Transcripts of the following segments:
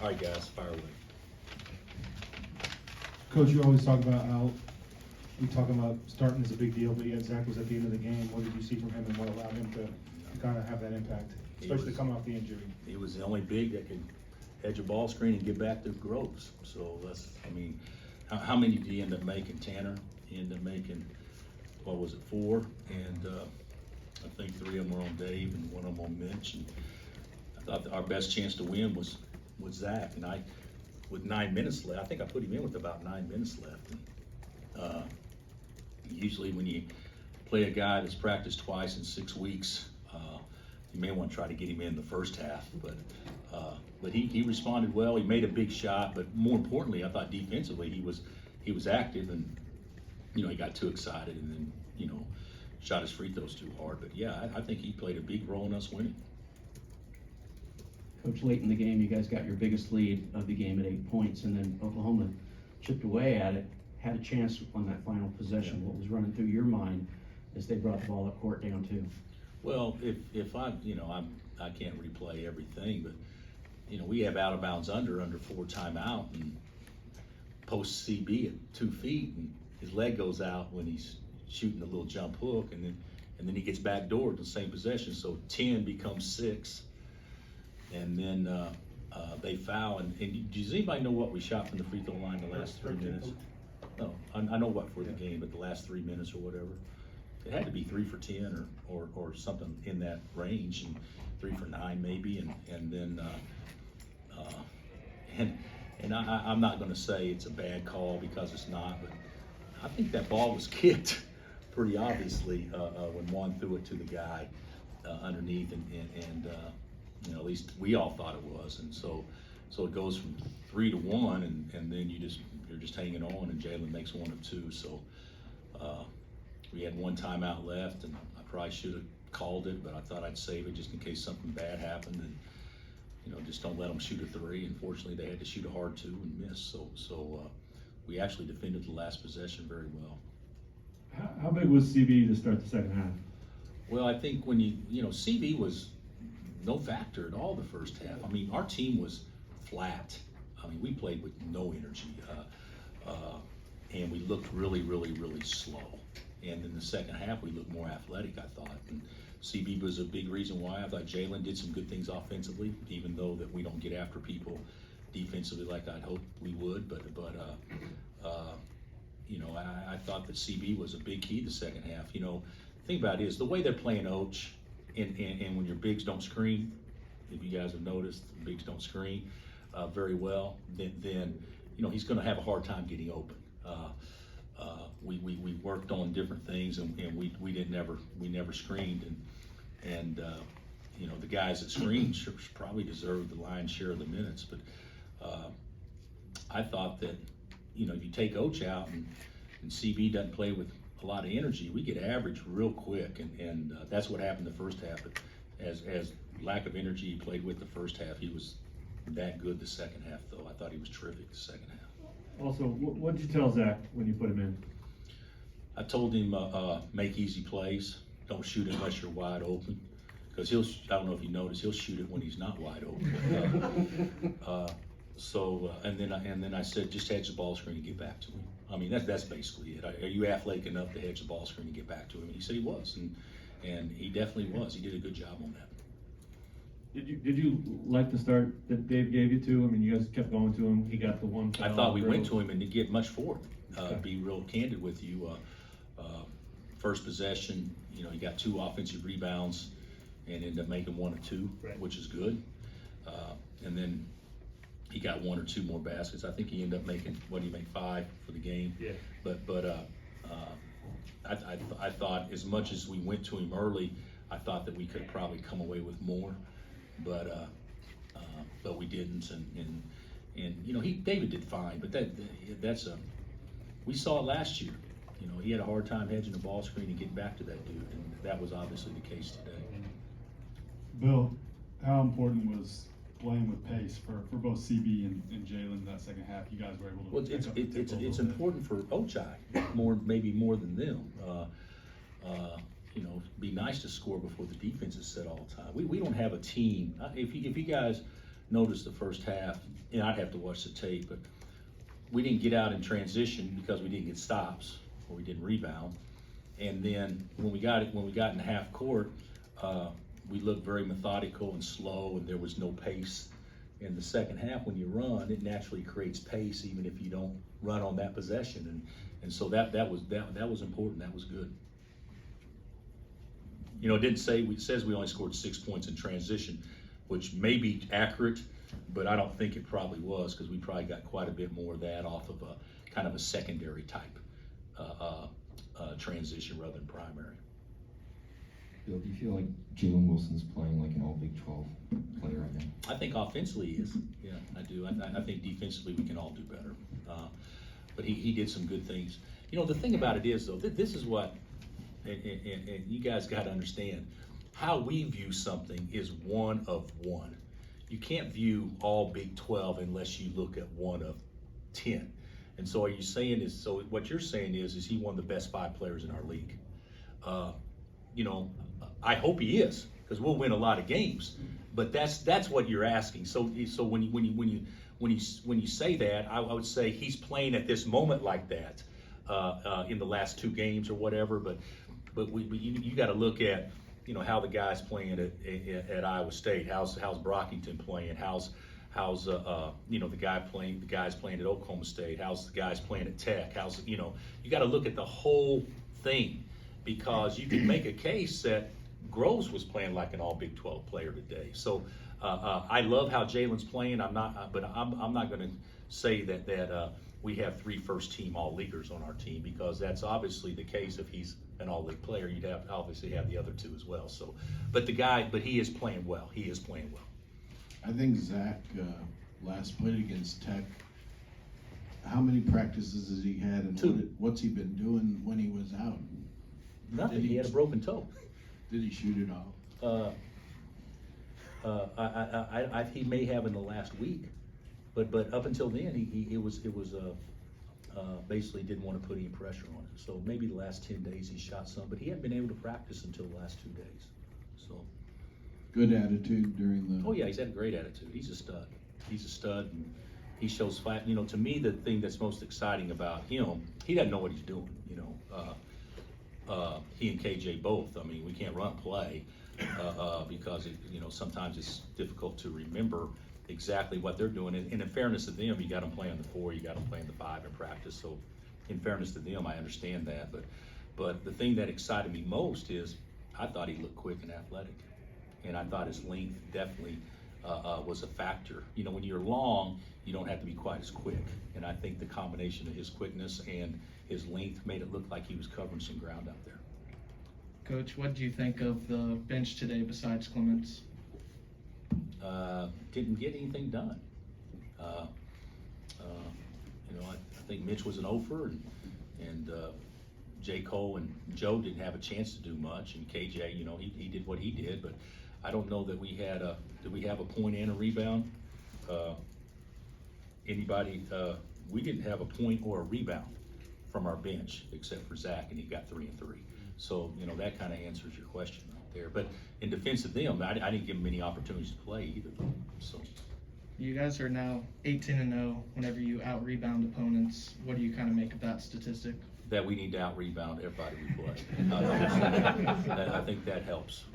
All right, guys, fire away. Coach, you always talk about how we talk about starting is a big deal, but yet Zach was at the end of the game. What did you see from him and what allowed him to kind of have that impact, especially coming off the injury? He was the only big that could hedge a ball screen and get back to Groves. So that's, I mean, how many did he end up making, Tanner? He ended up making, what was it, 4? And I think 3 of them were on Dave and 1 of them on Mitch. And I thought that our best chance to win was Zach. And with 9 minutes left, I think I put him in with about 9 minutes left. And, usually when you play a guy that's practiced twice in 6 weeks, you may want to try to get him in the first half, but he responded well. He made a big shot, but more importantly, I thought defensively he was active, and he got too excited and then shot his free throws too hard. But yeah, I think he played a big role in us winning. Coach, late in the game, you guys got your biggest lead of the game at 8 points, and then Oklahoma chipped away at it, had a chance on that final possession. What was running through your mind as they brought the ball up court down 2? Well, if I can't replay everything, but we have out of bounds under 4 timeout, and post CB at 2 feet, and his leg goes out when he's shooting a little jump hook, and then he gets backdoored the same possession, so 10 becomes 6, and then they foul. And does anybody know what we shot from the free throw line the last 3 minutes? No, I know what for the game, but the last 3 minutes or whatever. It had to be 3 for 10 or something in that range, and 3 for 9 maybe, and then I'm not going to say it's a bad call because it's not, but I think that ball was kicked pretty obviously when Juan threw it to the guy underneath, and at least we all thought it was, and so it goes from 3 to 1, and then you're just hanging on, and Jalen makes 1 of 2, so. We had 1 timeout left, and I probably should have called it, but I thought I'd save it just in case something bad happened, and just don't let them shoot a 3. Unfortunately, they had to shoot a hard 2 and miss. So we actually defended the last possession very well. How big was CB to start the second half? Well, I think when CB was no factor at all the first half. I mean, our team was flat. I mean, we played with no energy, and we looked really, really, really slow. And in the second half, we looked more athletic, I thought. And CB was a big reason why. I thought Jalen did some good things offensively, even though that we don't get after people defensively like I'd hoped we would. But I thought that CB was a big key the second half. The thing about it is the way they're playing Oach, and when your bigs don't screen, if you guys have noticed, the bigs don't screen very well, then he's going to have a hard time getting open. We worked on different things, and we never screened, and the guys that screened probably deserved the lion's share of the minutes. But I thought that if you take Oach out and CB doesn't play with a lot of energy, we get average real quick, and that's what happened the first half. But as lack of energy he played with the first half, he was that good the second half, though. I thought he was terrific the second half. Also, what did you tell Zach when you put him in? I told him make easy plays. Don't shoot unless you're wide open, because I don't know if you noticed, he'll shoot it when he's not wide open. And then I said just hedge the ball screen and get back to him. I mean that's basically it. Are you athletic enough to hedge the ball screen and get back to him? And he said he was, and he definitely was. He did a good job on that. Did you like the start that Dave gave you to? I mean, you guys kept going to him. He got the 1 foul. I thought we went to him and didn't get much for it. Be real candid with you. First possession, he got 2 offensive rebounds and ended up making 1 of 2, right, which is good. And then he got 1 or 2 more baskets. I think he ended up making, what did he make, 5 for the game? Yeah. But I thought as much as we went to him early, I thought that we could probably come away with more. But we didn't, and David did fine, but we saw it last year. He had a hard time hedging the ball screen and getting back to that dude, and that was obviously the case today. Bill, how important was playing with pace for both CB and Jalen that second half? You guys were able to. Well, it's important for Ochai maybe more than them. Be nice to score before the defense is set all the time. We don't have a team. If you guys noticed the first half, and I'd have to watch the tape, but we didn't get out in transition because we didn't get stops or we didn't rebound. And then when we got in the half court, we looked very methodical and slow, and there was no pace. In the second half, when you run, it naturally creates pace, even if you don't run on that possession, and so that was important. That was good. You know, it says we only scored 6 points in transition, which may be accurate, but I don't think it probably was, because we probably got quite a bit more of that off of a kind of a secondary type transition rather than primary. Bill, do you feel like Jalen Wilson's playing like an all Big 12 player right now? I think offensively he is. Yeah, I do. I think defensively we can all do better. But he did some good things. You know, the thing about it is, though, this is what, and you guys got to understand, how we view something is one of one. You can't view all Big 12 unless you look at one of 10. And so are you saying is, so what you're saying is he one of the best 5 players in our league? You know, I hope he is, because we'll win a lot of games. But that's what you're asking. So when you say that, I would say he's playing at this moment like that in the last 2 games or whatever. But you got to look at, you know, how the guys playing at Iowa State. How's Brockington playing? How's you know, the guys playing at Oklahoma State? How's the guys playing at Tech? You know, you got to look at the whole thing, because you can make a case that Groves was playing like an all Big 12 player today. So I love how Jalen's playing. I'm not going to say that we have 3 first-team all-leaguers on our team, because that's obviously the case. If he's an all-league player, you'd obviously have the other 2 as well. So, but he is playing well. He is playing well. I think Zach last played against Tech. How many practices has he had, and 2. what's he been doing when he was out? Nothing. He had a broken toe. Did he shoot it off? He may have in the last week, but up until then, it was basically didn't want to put any pressure on it. So maybe the last 10 days he shot some, but he hadn't been able to practice until the last 2 days. So. Good attitude during the. Oh yeah, he's had a great attitude. He's a stud. He's a stud, and he shows fight. You know, to me, the thing that's most exciting about him, he doesn't know what he's doing. You know, he and KJ both. I mean, we can't run play because you know, sometimes it's difficult to remember exactly what they're doing. And in fairness to them, you got them playing the 4, you got them playing the 5 in practice. So, in fairness to them, I understand that. But the thing that excited me most is I thought he looked quick and athletic. And I thought his length definitely was a factor. You know, when you're long, you don't have to be quite as quick. And I think the combination of his quickness and his length made it look like he was covering some ground out there. Coach, what do you think of the bench today besides Clements? Didn't get anything done. You know, I think Mitch was an offer, and J. Cole and Joe didn't have a chance to do much, and KJ, you know, he did what he did, but I don't know that we had did we have a point and a rebound? Anybody, we didn't have a point or a rebound from our bench except for Zach, and he got 3 and 3. So, you know, that kind of answers your question right there. But in defense of them, I didn't give them any opportunities to play either. So. You guys are now 18-0 whenever you out-rebound opponents. What do you kind of make of that statistic? That we need to out-rebound everybody we play. I think that helps.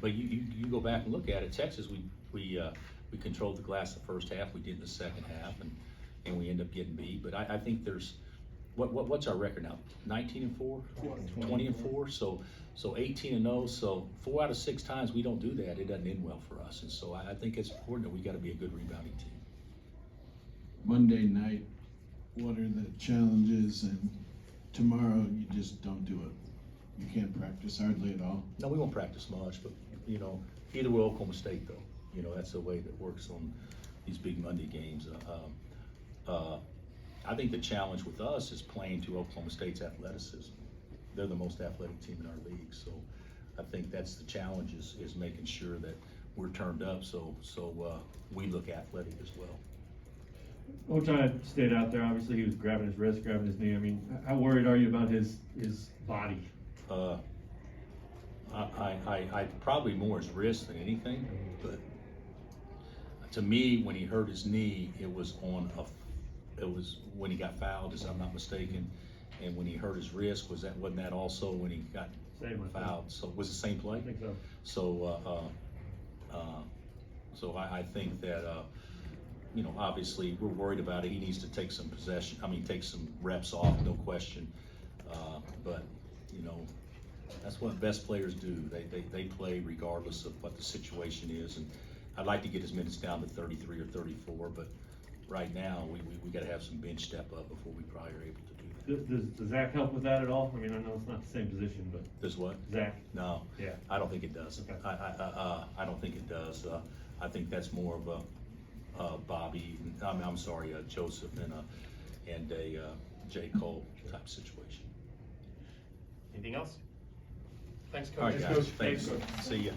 But you go back and look at it. Texas, we controlled the glass the first half. We did the second half, and we end up getting beat. But I think there's what's our record now? 19-4, 20-4. So 18-0. So 4 out of 6 times we don't do that, it doesn't end well for us. And so I think it's important that we got to be a good rebounding team. Monday night, what are the challenges? And tomorrow you just don't do it. You can't practice hardly at all. No, we won't practice much, but you know, either we're Oklahoma State though. You know, that's the way that works on these big Monday games. I think the challenge with us is playing to Oklahoma State's athleticism. They're the most athletic team in our league, so I think that's the challenge is making sure that we're turned up so we look athletic as well. Ochai stayed out there. Obviously, he was grabbing his wrist, grabbing his knee. I mean, how worried are you about his body? I probably more his wrist than anything, but to me, when he hurt his knee, it was when he got fouled, if I'm not mistaken. And when he hurt his wrist, wasn't that also when he got Same, I think. fouled? So was it the same play? I think so. So I think that, you know, obviously we're worried about it. He needs to take some take some reps off, no question. But, you know, that's what best players do. They play regardless of what the situation is. And I'd like to get his minutes down to 33 or 34, but right now we got to have some bench step up before we probably are able to do that. Does Zach help with that at all? I mean, I know it's not the same position, but Does what? Zach, No. yeah. I don't think it does. Okay. I don't think it does. I think that's more of a Bobby, I'm sorry, Joseph and a J. Cole type situation. Anything else? Thanks, All Coach. right, guys, thanks. See ya.